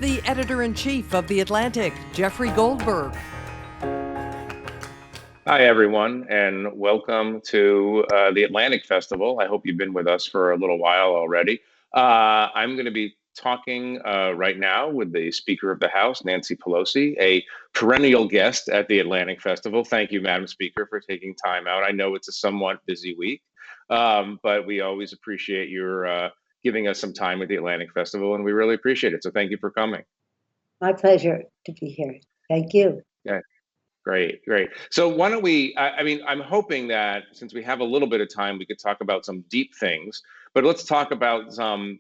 the editor-in-chief of The Atlantic, Jeffrey Goldberg. Hi, everyone, and welcome to the Atlantic Festival. I hope you've been with us for a little while already. I'm going to be talking right now with the Speaker of the House, Nancy Pelosi, a perennial guest at the Atlantic Festival. Thank you, Madam Speaker, for taking time out. I know it's a somewhat busy week, but we always appreciate your giving us some time at the Atlantic Festival, and we really appreciate it. So thank you for coming. My pleasure to be here. Thank you. Yeah. Great. So why don't we, I'm hoping that since we have a little bit of time, we could talk about some deep things, but let's talk about some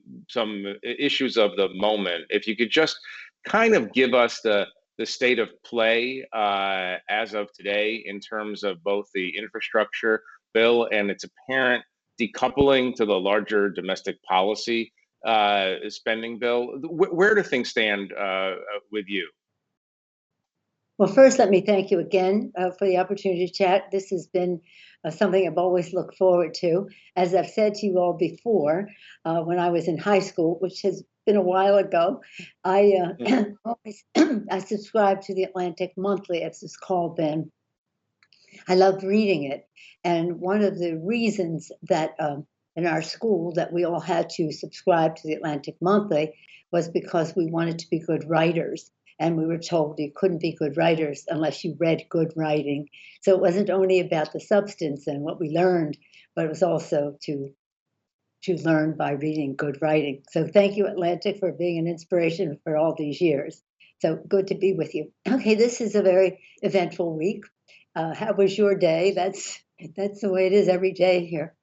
issues of the moment. If you could just kind of give us the state of play as of today in terms of both the infrastructure bill and its apparent decoupling to the larger domestic policy spending bill. Where do things stand with you? Well, first, let me thank you again for the opportunity to chat. This has been something I've always looked forward to. As I've said to you all before, when I was in high school, which has been a while ago, I always I subscribed to the Atlantic Monthly, as it's called then. I loved reading it. And one of the reasons that in our school that we all had to subscribe to the Atlantic Monthly was because we wanted to be good writers. And we were told you couldn't be good writers unless you read good writing. So it wasn't only about the substance and what we learned, but it was also to learn by reading good writing. So thank you, Atlantic, for being an inspiration for all these years. So good to be with you. Okay, this is a very eventful week. How was your day? That's the way it is every day here.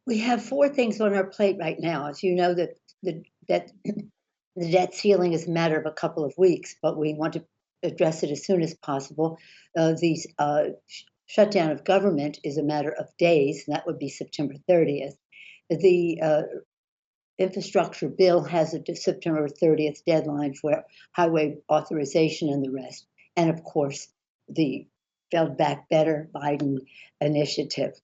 We have four things on our plate right now. As you know, that the debt ceiling is a matter of a couple of weeks, but we want to address it as soon as possible. The shutdown of government is a matter of days, and that would be September 30th. The infrastructure bill has a September 30th deadline for highway authorization and the rest. And of course, the Build Back Better Biden initiative.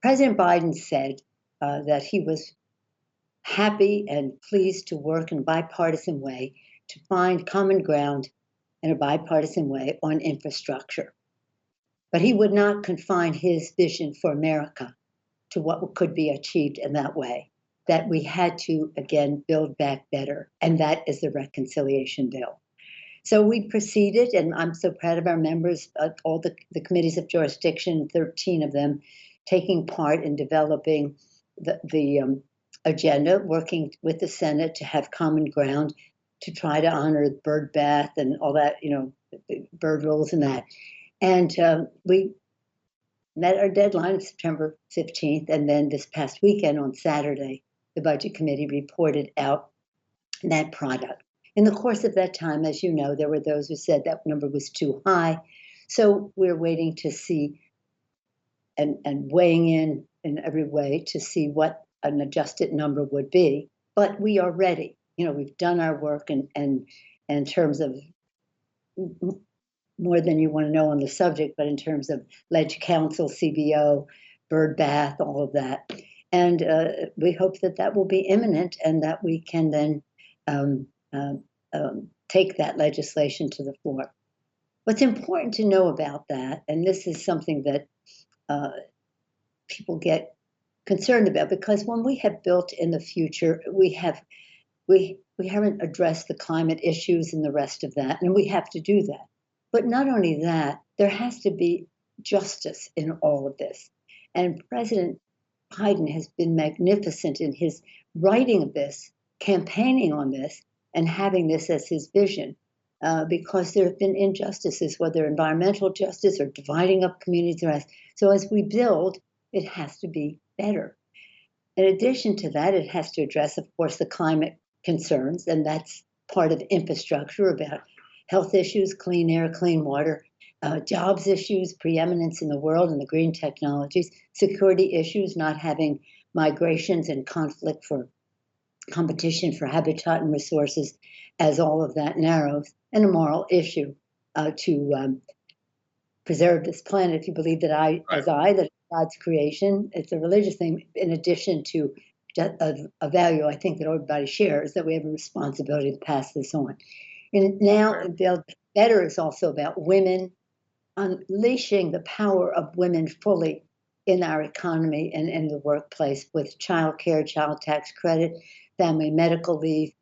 President Biden said that he was happy and pleased to work in a bipartisan way to find common ground in a bipartisan way on infrastructure. But he would not confine his vision for America to what could be achieved in that way, that we had to, again, build back better, and that is the reconciliation bill. So we proceeded, and I'm so proud of our members, all the committees of jurisdiction, 13 of them, taking part in developing the agenda, working with the Senate to have common ground to try to honor bird bath and all that, bird rules and that. And we met our deadline of September 15th. And then this past weekend on Saturday, the Budget Committee reported out that product. In the course of that time, as you know, there were those who said that number was too high. So we're waiting to see and weighing in every way to see what an adjusted number would be, but we are ready. We've done our work and in terms of more than you want to know on the subject, but in terms of Ledge Council, CBO, bird bath, all of that. And we hope that will be imminent and that we can then take that legislation to the floor. What's important to know about that, and this is something that people get concerned about, because when we have built in the future, we haven't addressed the climate issues and the rest of that, and we have to do that. But not only that, there has to be justice in all of this. And President Biden has been magnificent in his writing of this, campaigning on this, and having this as his vision, because there have been injustices, whether environmental justice or dividing up communities. So as we build, it has to be better. In addition to that, it has to address, of course, the climate concerns, and that's part of infrastructure about health issues, clean air, clean water, jobs issues, preeminence in the world and the green technologies, security issues, not having migrations and conflict for competition for habitat and resources as all of that narrows, and a moral issue to preserve this planet. If you believe that that God's creation, it's a religious thing in addition to a value I think that everybody shares, that we have a responsibility to pass this on. And now, Right. Build Better is also about women, unleashing the power of women fully in our economy and in the workplace with child care, child tax credit, family medical leave,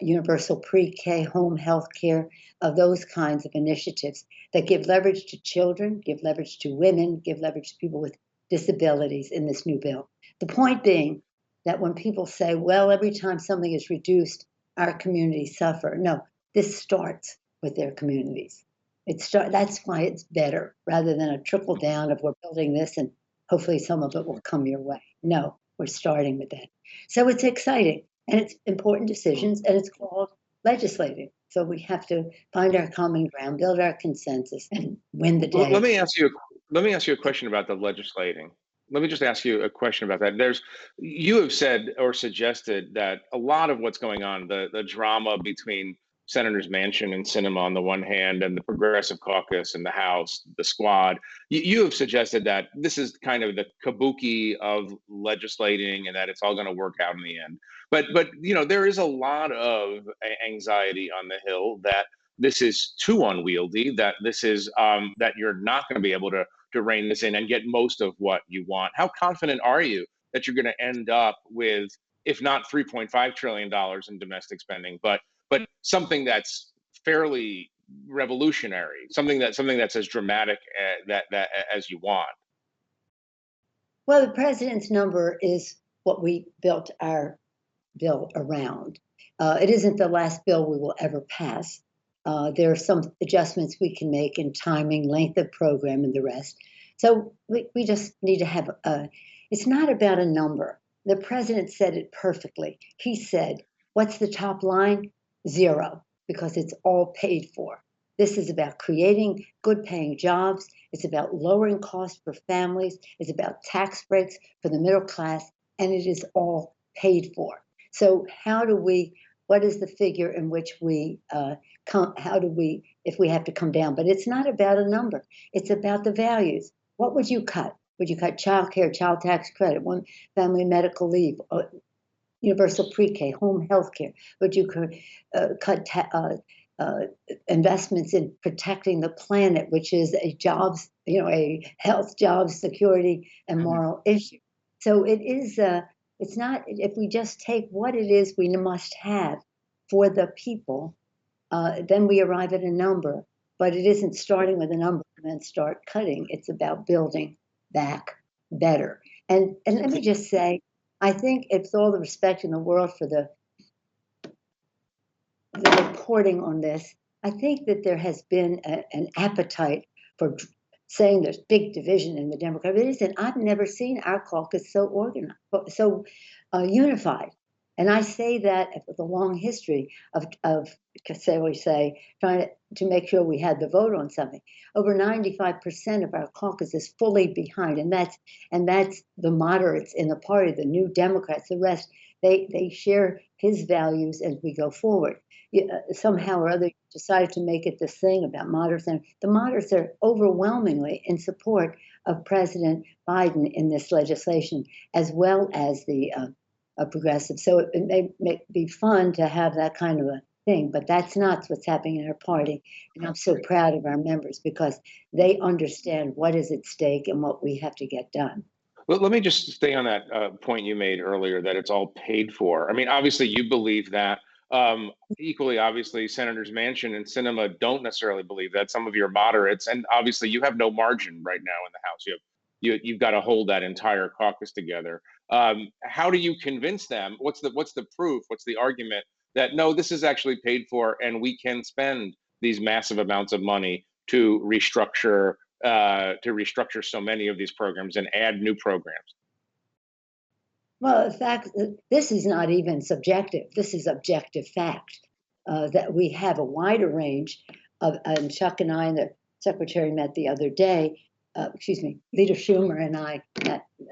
universal pre-K, home health care, those kinds of initiatives that give leverage to children, give leverage to women, give leverage to people with disabilities in this new bill. The point being that when people say, well, every time something is reduced, our communities suffer. No, this starts with their communities. That's why it's better rather than a trickle down of we're building this and hopefully some of it will come your way. No, we're starting with that. So it's exciting and it's important decisions and it's called legislating. So we have to find our common ground, build our consensus, and win the Let day. me ask you. Let me ask you a question about the legislating. Let me just ask you a question about that. You have said or suggested that a lot of what's going on, the drama between Senators Manchin and Sinema on the one hand, and the Progressive Caucus and the House, the Squad, you have suggested that this is kind of the kabuki of legislating, and that it's all going to work out in the end. But there is a lot of anxiety on the Hill that this is too unwieldy, that this is that you're not going to be able to rein this in and get most of what you want. How confident are you that you're going to end up with, if not $3.5 trillion in domestic spending, but something that's fairly revolutionary, something that's as dramatic that as you want? Well, the president's number is what we built our bill around. It isn't the last bill we will ever pass. There are some adjustments we can make in timing, length of program, and the rest. So we just need to have it's not about a number. The president said it perfectly. He said, what's the top line? Zero, because it's all paid for. This is about creating good paying jobs. It's about lowering costs for families. It's about tax breaks for the middle class, and it is all paid for. So what is the figure in which if we have to come down? But it's not about a number. It's about the values. What would you cut? Would you cut child care, child tax credit, one family medical leave, universal pre-K, home health care? Would you cut investments in protecting the planet, which is a health, jobs, security, and moral issue? So it is. It's not, if we just take what it is we must have for the people, then we arrive at a number. But it isn't starting with a number and then start cutting. It's about building back better. And let me just say, I think it's all the respect in the world for the reporting on this. I think that there has been an appetite for saying there's big division in the Democrat. It isn't. I've never seen our caucus so organized, so unified. And I say that with a long history of trying to make sure we had the vote on something. Over 95% of our caucus is fully behind, and that's the moderates in the party, the New Democrats. The rest, they share his values as we go forward. Somehow or other decided to make it this thing about moderates, and the moderates are overwhelmingly in support of President Biden in this legislation, as well as the progressive. So it may be fun to have that kind of a thing, but that's not what's happening in our party. And I'm so proud of our members because they understand what is at stake and what we have to get done. Well, let me just stay on that point you made earlier, that it's all paid for. I mean, obviously, you believe that. Equally, obviously, Senators Manchin and Sinema don't necessarily believe that. Some of your moderates, and obviously, you have no margin right now in the House. You've got to hold that entire caucus together. How do you convince them? What's the proof? What's the argument that no, this is actually paid for, and we can spend these massive amounts of money to restructure so many of these programs and add new programs? Well, in fact, this is not even subjective. This is objective fact that we have a wider range of, and Chuck and I and the secretary met the other day, Leader Schumer and I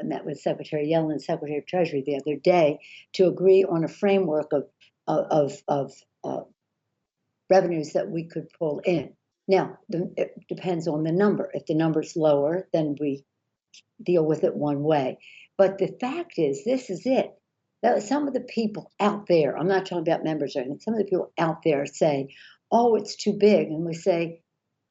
met with Secretary Yellen, Secretary of Treasury the other day to agree on a framework of revenues that we could pull in. Now, it depends on the number. If the number's lower, then we deal with it one way. But the fact is, this is it. Some of the people out there, I'm not talking about members or anything, some of the people out there say, oh, it's too big. And we say,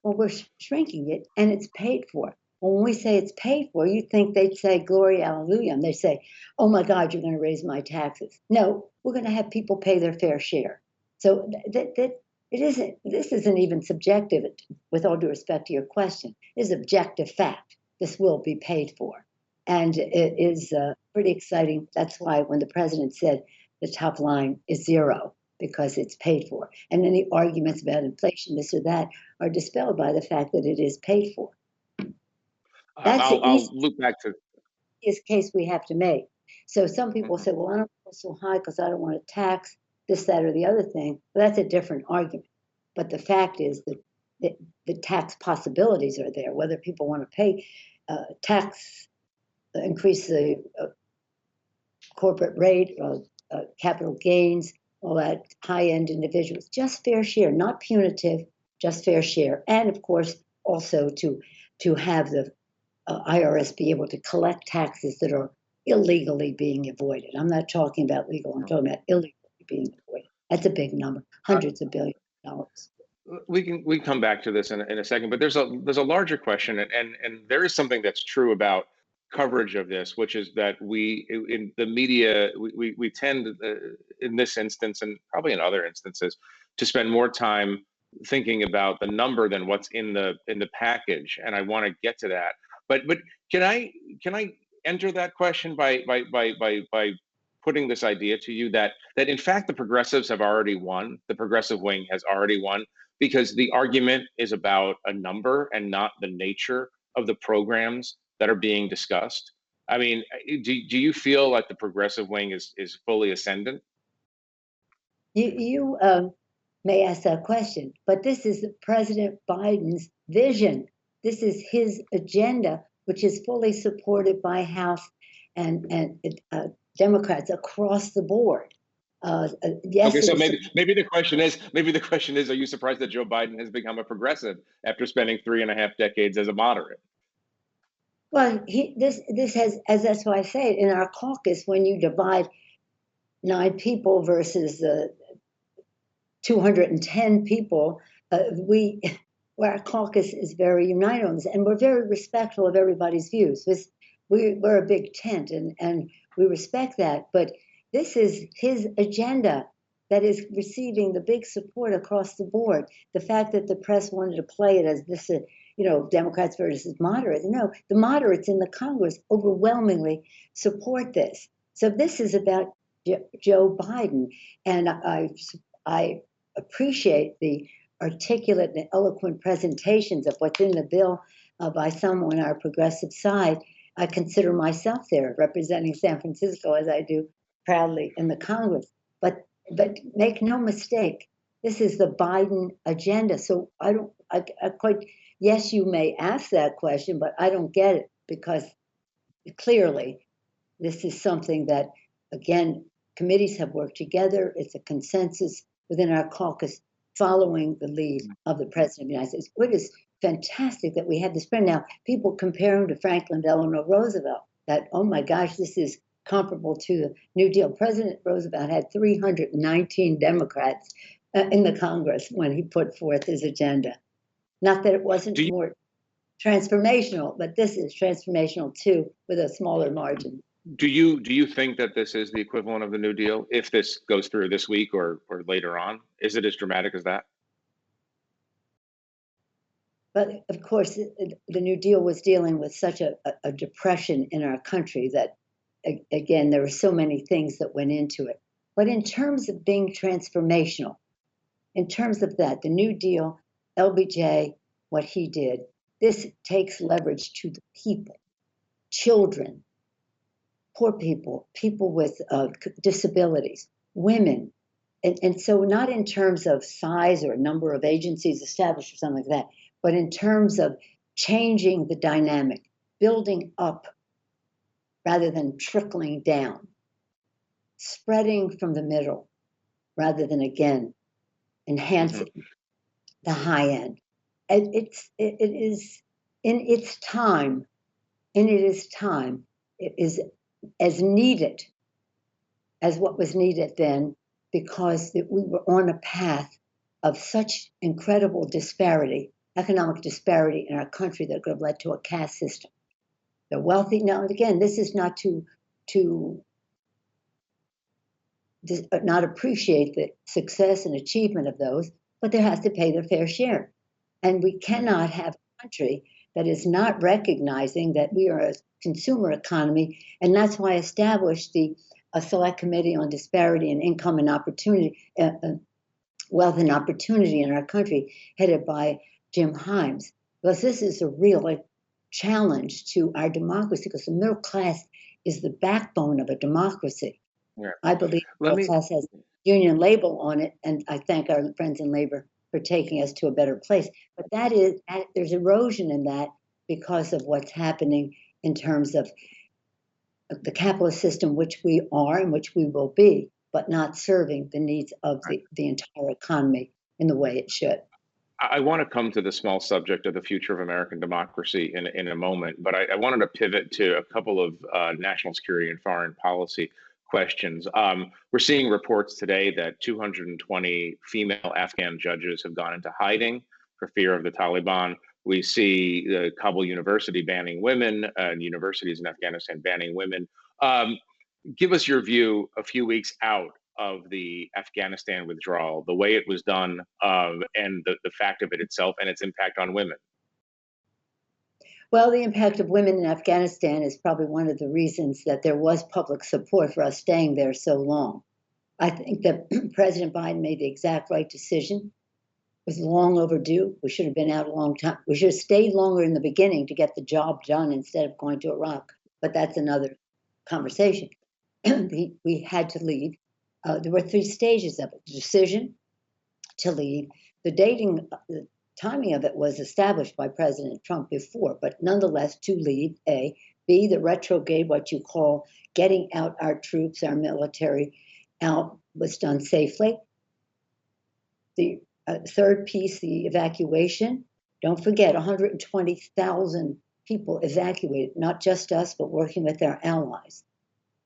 well, we're shrinking it and it's paid for. When we say it's paid for, you think they'd say, glory, hallelujah. And they say, oh my God, you're going to raise my taxes. No, we're going to have people pay their fair share. So this isn't even subjective, with all due respect to your question. It is objective fact. This will be paid for. And it is pretty exciting. That's why when the president said the top line is zero, because it's paid for. And any arguments about inflation, this or that, are dispelled by the fact that it is paid for. That's I'll loop back to easiest case we have to make. So some people say, well, I don't go so high because I don't want to tax this, that, or the other thing. Well, that's a different argument. But the fact is that the tax possibilities are there, whether people want to pay tax, increase the corporate rate, capital gains, all that, high-end individuals, just fair share, not punitive, just fair share. And of course, also to have the IRS be able to collect taxes that are illegally being avoided. I'm not talking about legal, I'm talking about illegally being avoided. That's a big number, hundreds of billions of dollars. we can come back to this in a second, but there's a larger question, and there is something that's true about coverage of this, which is that we in the media we tend in this instance and probably in other instances to spend more time thinking about the number than what's in the package, and I want to get to that. But can I enter that question by putting this idea to you that in fact the progressives have already won, the progressive wing has already won, because the argument is about a number and not the nature of the programs that are being discussed. I mean, do you feel like the progressive wing is fully ascendant? You may ask that question, but this is President Biden's vision. This is his agenda, which is fully supported by House and Democrats across the board. Yes. Okay, so maybe the question is, are you surprised that Joe Biden has become a progressive after spending 3.5 decades as a moderate? Well, this has, as that's why I say it, in our caucus, when you divide 9 people versus 210 people, our caucus is very united on this, and we're very respectful of everybody's views. We're a big tent, and we respect that, but this is his agenda that is receiving the big support across the board. The fact that the press wanted to play it as this, Democrats versus moderates. No, the moderates in the Congress overwhelmingly support this. So this is about Joe Biden, and I appreciate the articulate and eloquent presentations of what's in the bill by some on our progressive side. I consider myself there representing San Francisco, as I do proudly in the Congress. But make no mistake, this is the Biden agenda. So I quite, yes, you may ask that question, but I don't get it, because clearly this is something that, again, committees have worked together. It's a consensus within our caucus following the lead of the President of the United States. It is fantastic that we have this friend. Now, people compare him to Franklin Delano Roosevelt, that, oh my gosh, this is comparable to the New Deal. President Roosevelt had 319 Democrats in the Congress when he put forth his agenda. Not that it wasn't more transformational, but this is transformational too, with a smaller margin. Do you think that this is the equivalent of the New Deal if this goes through this week or later on? Is it as dramatic as that? But of course, the New Deal was dealing with such a depression in our country that, again, there were so many things that went into it. But in terms of being transformational, in terms of that, the New Deal, LBJ, what he did, this takes leverage to the people, children, poor people, people with disabilities, women. And so not in terms of size or number of agencies established or something like that, but in terms of changing the dynamic, building up rather than trickling down, spreading from the middle rather than, again, enhancing the high end. And it is in its time, it is as needed as what was needed then, because we were on a path of such incredible disparity, economic disparity in our country that could have led to a caste system. The wealthy, now and again, this is not to not appreciate the success and achievement of those, but there has to pay their fair share. And we cannot have a country that is not recognizing that we are a consumer economy, and that's why I established a select committee on disparity and income and opportunity, wealth and opportunity in our country, headed by Jim Himes, because this is a real challenge to our democracy, because the middle class is the backbone of a democracy. Yeah. I believe the middle class has a union label on it, and I thank our friends in labor for taking us to a better place. But there's erosion in that because of what's happening in terms of the capitalist system, which we are and which we will be, but not serving the needs of the entire economy in the way it should. I want to come to the small subject of the future of American democracy in a moment, but I wanted to pivot to a couple of national security and foreign policy questions. We're seeing reports today that 220 female Afghan judges have gone into hiding for fear of the Taliban. We see the Kabul University banning women and universities in Afghanistan banning women. Give us your view a few weeks out of the Afghanistan withdrawal, the way it was done, and the fact of it itself and its impact on women. Well, the impact of women in Afghanistan is probably one of the reasons that there was public support for us staying there so long. I think that President Biden made the exact right decision. It was long overdue. We should have been out a long time. We should have stayed longer in the beginning to get the job done instead of going to Iraq. But that's another conversation. We had to leave. There were 3 stages of it: the decision to leave, the timing of it was established by President Trump before, but nonetheless to leave, A. B, the retrograde, what you call getting out our troops, our military out, was done safely. The third piece, the evacuation. Don't forget, 120,000 people evacuated, not just us, but working with our allies.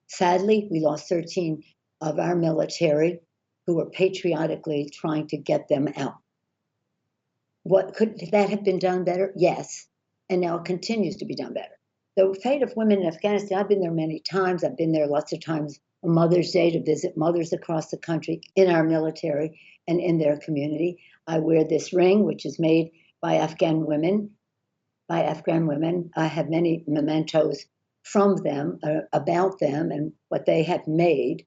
Sadly, we lost 13 of our military who were patriotically trying to get them out. Could that have been done better? Yes. And now it continues to be done better. The fate of women in Afghanistan, I've been there many times. I've been there lots of times on Mother's Day to visit mothers across the country in our military and in their community. I wear this ring, which is made by Afghan women. I have many mementos from them, about them and what they have made.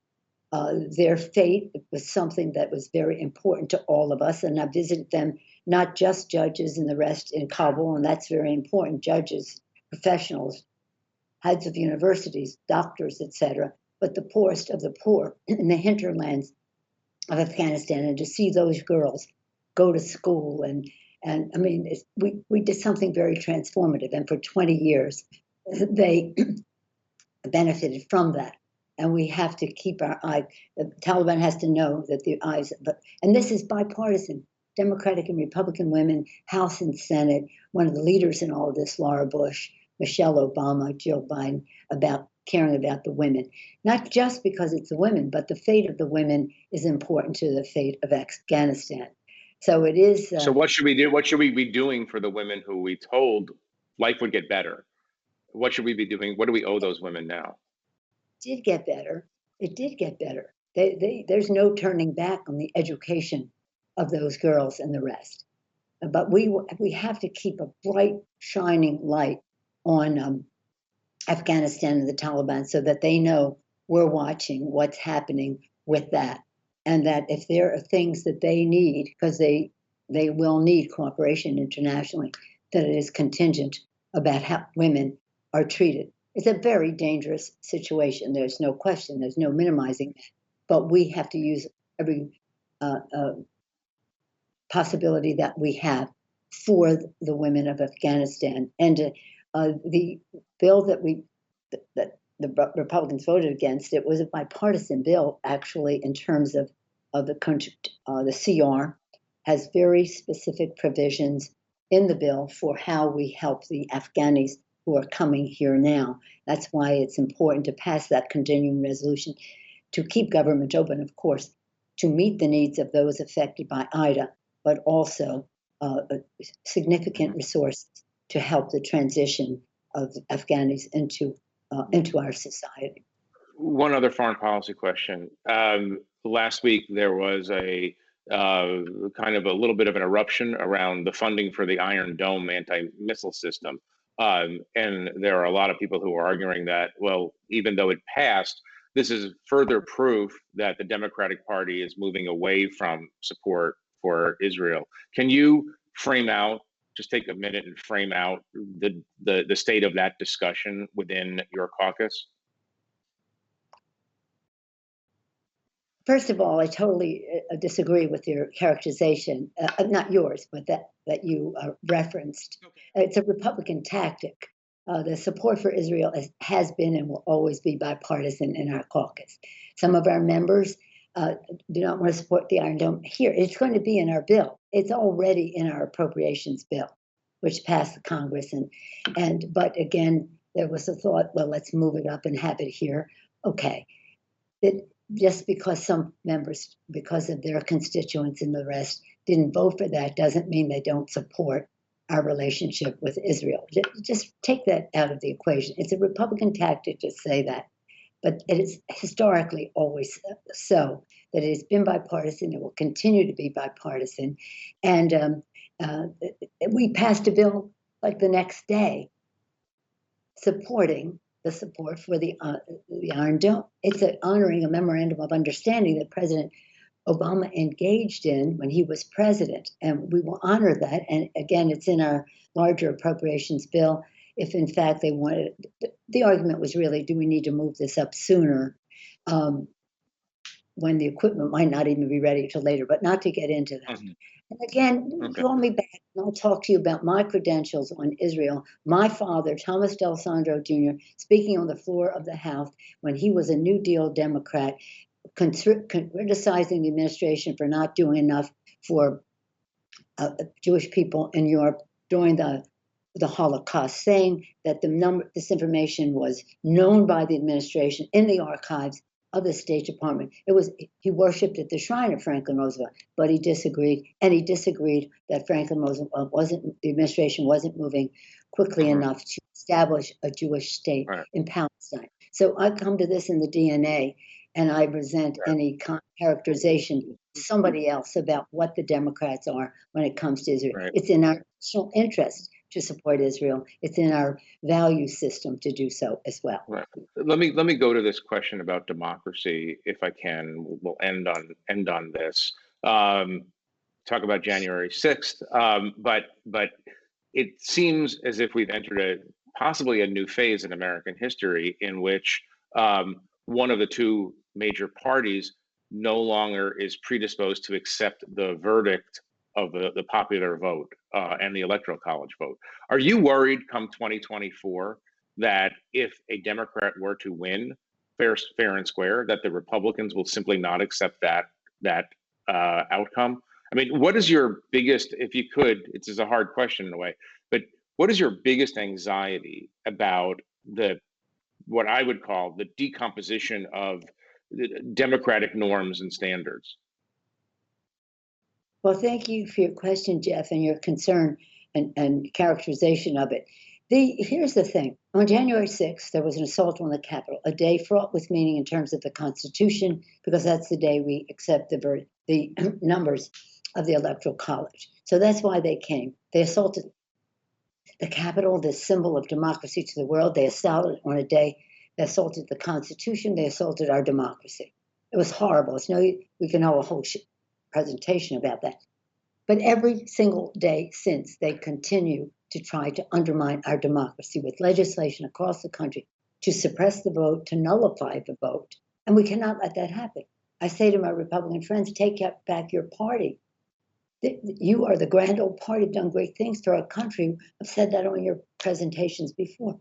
Their fate was something that was very important to all of us. And I visited them, not just judges and the rest in Kabul, and that's very important, judges, professionals, heads of universities, doctors, etc., but the poorest of the poor in the hinterlands of Afghanistan, and to see those girls go to school. And I mean, we did something very transformative, and for 20 years, they benefited from that. And we have to keep our eye. The Taliban has to know that the eyes, and this is bipartisan, Democratic and Republican women, House and Senate. One of the leaders in all of this, Laura Bush, Michelle Obama, Jill Biden, about caring about the women. Not just because it's the women, but the fate of the women is important to the fate of Afghanistan. So it is. So what should we do? What should we be doing for the women who we told life would get better? What should we be doing? What do we owe those women now? Did get better. It did get better. There's no turning back on the education of those girls and the rest. But we have to keep a bright, shining light on Afghanistan and the Taliban so that they know we're watching what's happening with that. And that if there are things that they need, because they will need cooperation internationally, that it is contingent about how women are treated. It's a very dangerous situation. There's no question. There's no minimizing that. But we have to use every possibility that we have for the women of Afghanistan. And the bill that the Republicans voted against, it was a bipartisan bill, actually, in terms of the country. The CR has very specific provisions in the bill for how we help the Afghanis who are coming here now. That's why it's important to pass that continuing resolution to keep government open, of course, to meet the needs of those affected by Ida, but also significant resources to help the transition of Afghanis into our society. One other foreign policy question. Last week, there was a kind of a little bit of an eruption around the funding for the Iron Dome anti-missile system. And there are a lot of people who are arguing that, well, even though it passed, this is further proof that the Democratic Party is moving away from support for Israel. Can you frame out, just take a minute and frame out the state of that discussion within your caucus? First of all, I totally disagree with your characterization, not yours, but that you referenced. Okay. It's a Republican tactic. The support for Israel has been and will always be bipartisan in our caucus. Some of our members do not want to support the Iron Dome here. It's going to be in our bill. It's already in our appropriations bill, which passed the Congress. But again, there was a thought, well, let's move it up and have it here. Okay. Just because some members, because of their constituents and the rest, didn't vote for that doesn't mean they don't support our relationship with Israel. Just take that out of the equation. It's a Republican tactic to say that, but it is historically always so that it has been bipartisan. It will continue to be bipartisan. And we passed a bill like the next day supporting the support for the Iron Dome. It's honoring a memorandum of understanding that President Obama engaged in when he was president, and we will honor that. And again, it's in our larger appropriations bill. If in fact they wanted, the argument was really, do we need to move this up sooner when the equipment might not even be ready till later, but not to get into that. Mm-hmm. And again, call me back and I'll talk to you about my credentials on Israel. My father, Thomas D'Alessandro Jr., speaking on the floor of the House when he was a New Deal Democrat, criticizing the administration for not doing enough for Jewish people in Europe during the Holocaust, saying that this information was known by the administration in the archives of the State Department. He worshipped at the shrine of Franklin Roosevelt, but he disagreed, and he disagreed that Franklin Roosevelt the administration wasn't moving quickly enough to establish a Jewish state in Palestine. So I come to this in the DNA, and I resent any characterization to somebody else about what the Democrats are when it comes to Israel. It's in our national interest to support Israel. It's in our value system to do so as well. Right. Let me go to this question about democracy, if I can. We'll end on this. Talk about January 6th, but it seems as if we've entered possibly a new phase in American history in which one of the two major parties no longer is predisposed to accept the verdict of the popular vote and the electoral college vote. Are you worried come 2024 that if a Democrat were to win fair and square, that the Republicans will simply not accept that outcome? I mean, what is your biggest, if you could, it's a hard question in a way, but what is your biggest anxiety about what I would call the decomposition of democratic norms and standards? Well, thank you for your question, Jeff, and your concern and characterization of it. Here's the thing. On January 6th, there was an assault on the Capitol, a day fraught with meaning in terms of the Constitution, because that's the day we accept the numbers of the Electoral College. So that's why they came. They assaulted the Capitol, this symbol of democracy to the world. They assaulted on a day. They assaulted the Constitution. They assaulted our democracy. It was horrible. We can have a whole presentation about that. But every single day since, they continue to try to undermine our democracy with legislation across the country to suppress the vote, to nullify the vote. And we cannot let that happen. I say to my Republican friends, take back your party. You are the grand old party, done great things to our country. I've said that on your presentations before.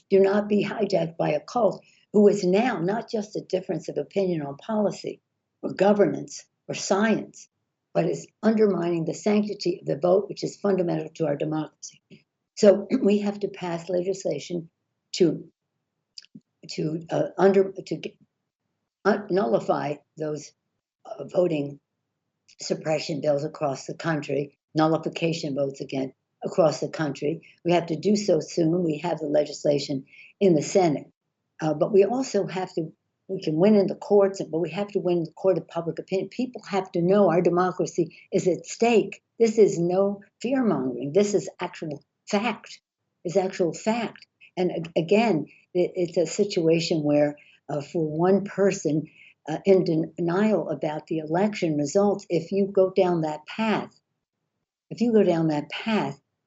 Do not be hijacked by a cult who is now not just a difference of opinion on policy or governance or science, but is undermining the sanctity of the vote, which is fundamental to our democracy. So we have to pass legislation to nullify those voting suppression bills across the country, nullification votes again across the country. We have to do so soon. We have the legislation in the Senate. But we also have to, we can win in the courts, but we have to win in the court of public opinion. People have to know our democracy is at stake. This is no fear mongering. This is actual fact. It's actual fact. And again, it's a situation where for one person in denial about the election results, if you go down that path,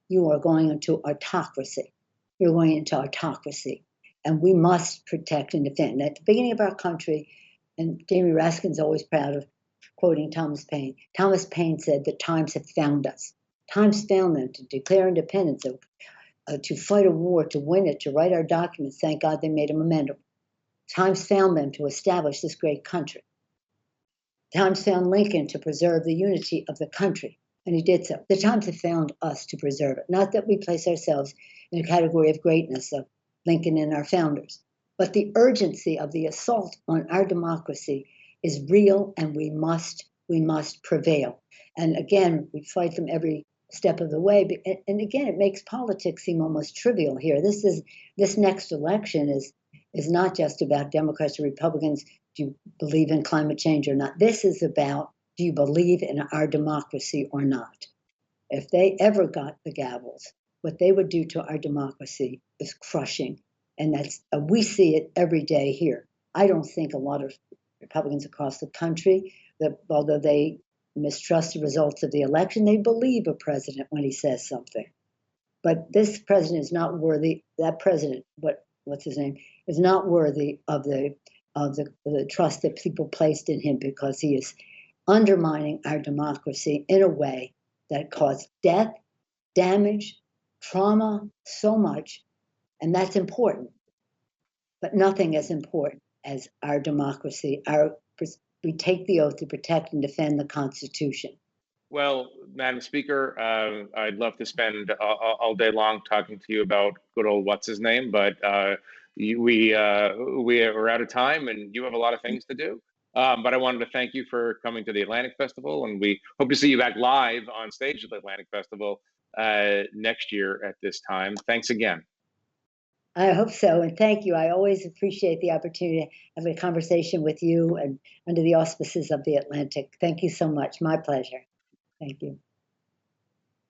you are going into autocracy. You're going into autocracy. And we must protect and defend. At the beginning of our country, and Jamie Raskin's always proud of quoting Thomas Paine. Thomas Paine said, "The times have found us. Times found them to declare independence, to fight a war, to win it, to write our documents. Thank God they made them amendable. Times found them to establish this great country. Times found Lincoln to preserve the unity of the country, and he did so. The times have found us to preserve it. Not that we place ourselves in a category of greatness of Lincoln and our founders, but the urgency of the assault on our democracy is real, and we must prevail. And again, we fight them every step of the way. And again, it makes politics seem almost trivial here. This next election is not just about Democrats or Republicans. Do you believe in climate change or not? This is about, do you believe in our democracy or not? If they ever got the gavels, what they would do to our democracy is crushing. And that's we see it every day here. I don't think a lot of Republicans across the country, that although they mistrust the results of the election, they believe a president when he says something. But this president is not worthy, that president, what's his name, is not worthy of the trust that people placed in him, because he is undermining our democracy in a way that caused death, damage, trauma, so much, and that's important. But nothing as important as our democracy. We take the oath to protect and defend the Constitution. Well, Madam Speaker, I'd love to spend all day long talking to you about good old what's his name, but we're out of time, and you have a lot of things to do. But I wanted to thank you for coming to the Atlantic Festival, and we hope to see you back live on stage at the Atlantic Festival next year at this time. Thanks again. I hope so, and thank you. I always appreciate the opportunity to have a conversation with you and under the auspices of the Atlantic. Thank you so much. My pleasure. Thank you.